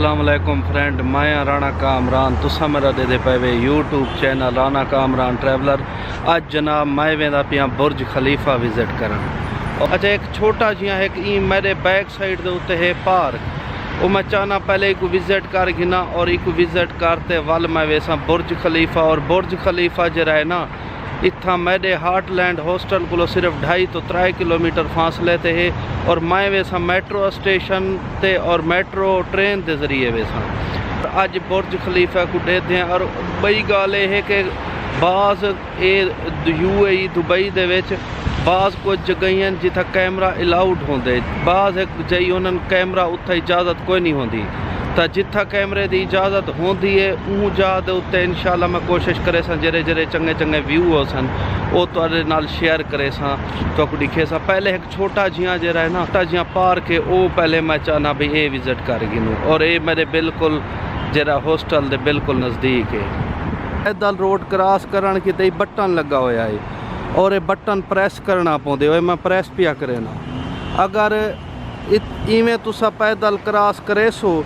अस्सलाम वालेकुम फ्रेंड, मैं राणा कामरान। तुसा मेरा दे पे वे YouTube channel Rana Kamran traveller. अज जनाब मैं वेंदा पिया बुर्ज खलीफा विजिट करन। अच्छा, एक छोटा जिहा एक मेरे बैक साइड के उत्ते है पार्क, वो मैं चाहना पहले एक विजिट कर गिना और एक विजिट करते वल मैं वैसा बुर्ज खलीफा। और बुर्ज खलीफा जरा है ना इतना मेरे हार्टलैंड हॉस्टल को सिर्फ 2.5 तो 3 किलोमीटर फासले ते है। और मैं वैसा मेट्रो स्टेशन ते और मेट्रो ट्रेन के जरिए वैसा अज बुर्ज खलीफा को देते हैं। और बई गाल है कि बाज़ UAE दुबई दे विच बाज़ कुछ जगह जिथे कैमरा अलाउड होंगे, बाज़ जई उन्होंने कैमरा उत्थे इजाज़त कोई नहीं होती। तो जिथा कैमरे की इजाज़त होती है ऊँ जा दे उत्ते इंशाल्लाह मैं कोशिश करे सा जरे जरे चंगे चंगे व्यू हो सन वो तुहाडे नाल शेयर करे सा तो दिखे सा। पहले एक छोटा जिहा जरा है ना छोटा जिहा पार्क है वो पहले मैं चाहना भी ये विजिट कर गिनूँ। और ये मेरे बिल्कुल जरा हॉस्टल के बिल्कुल नज़दीक है। पैदल रोड क्रॉस करन कि ते बटन लगा हुआ है और ये बटन प्रेस करना पौंदे हो, मैं प्रेस पिया करे ना। अगर इवें तुसा पैदल क्रॉस करे सो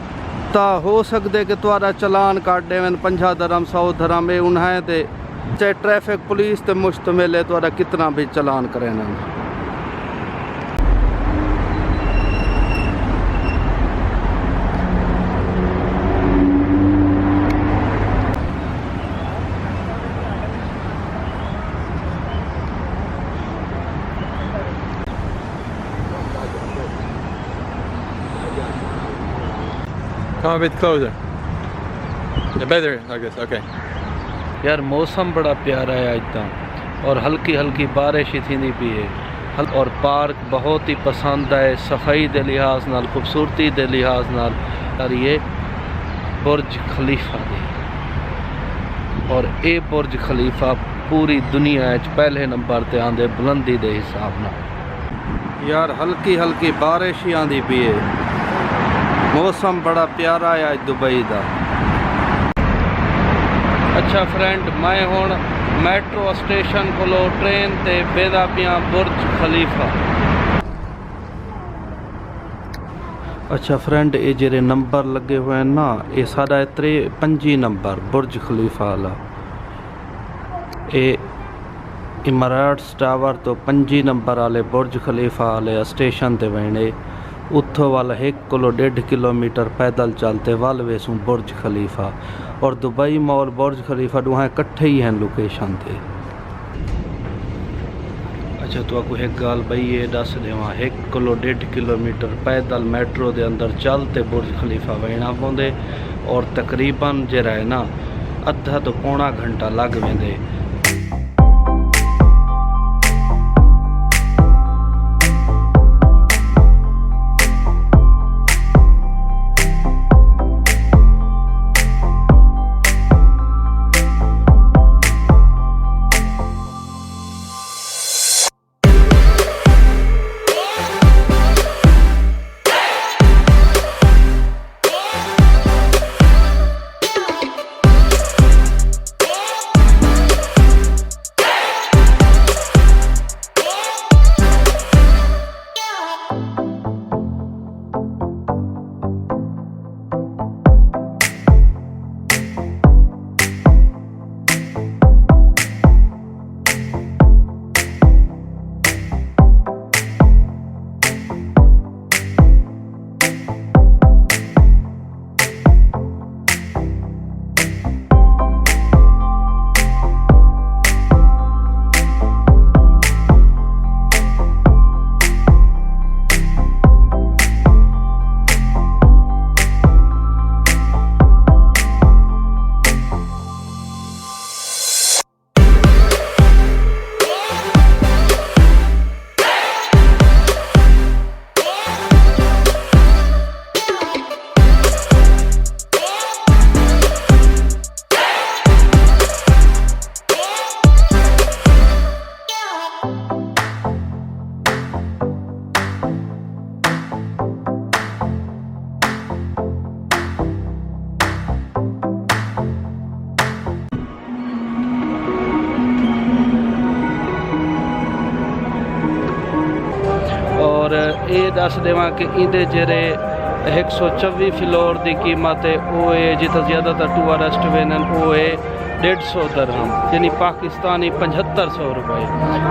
तो हो सकते कि तुहाडा चलान काट देवन 50 दरम 100 दरम। ये उन्हें ते चाहे ट्रैफिक पुलिस ते मुश्तमिल है तुहाडा कितना भी चलान करे ना। Come a bit closer. Yeah, better like this. Okay. यार मौसम बड़ा प्यारा है आज तक और हल्की हल्की बारिश ही थी पी है। और पार्क बहुत ही पसंद है सफाई के लिहाज नाल, खूबसूरती के लिहाज नाल। और ये बुर्ज खलीफा दी और ये बुर्ज खलीफा पूरी दुनिया पहले नंबर ते आंदे बुलंदी के हिसाब नाल। यार हल्की हल्की बारिश ही आंदी पी है, मौसम बड़ा प्यारा है आज दुबई का। अच्छा फ्रेंड, मैं हुण मेट्रो स्टेशन को ट्रेन ते बेदा पिया बुर्ज खलीफा। अच्छा फ्रेंड, ये जेरे नंबर लगे हुए हैं ना ये साढ़ा 53 नंबर बुर्ज खलीफा वाला। ये इमराट्स टावर तो 5 नंबर वाले बुर्ज खलीफा वाले स्टेशन ते वहने उत्थों वाल 1.5 किलोमीटर पैदल चलते वाल वेसू बुर्ज खलीफा। और दुबई मॉल बुर्ज खलीफा दुआ इकट्ठे ही हैं लोकेशन थे। अच्छा तो आपको एक गाल बई ये दस देवा 1.5 किलोमीटर पैदल मेट्रो के अंदर चलते बुर्ज खलीफा वहना पौंदे और तकरीबन जरा है ना अद्धा तो पौना घंटा लग वेंदे। और ये दस देवां कि इहदे जेरे 124 फ्लोर की कीमत है वो है जितना ज़्यादातर टूरिस्ट वेन वो है 150 दरहम यानी पाकिस्तानी 7500 रुपए।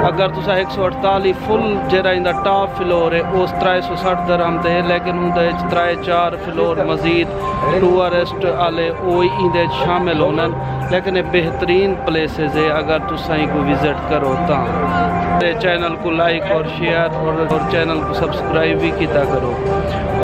अगर तुसा 148 फुल जरा इंदा टॉप फ्लोर है उस 360 दरहम ते लेकिन उनदे 3-4 फ्लोर मजीद टूरिस्ट आले वो इंदे शामिल होनन लेकिन ये बेहतरीन प्लेसेस है अगर तुसा को विजिट करो ता। चैनल को लाइक और शेयर और चैनल को सब्सक्राइब भी किया करो।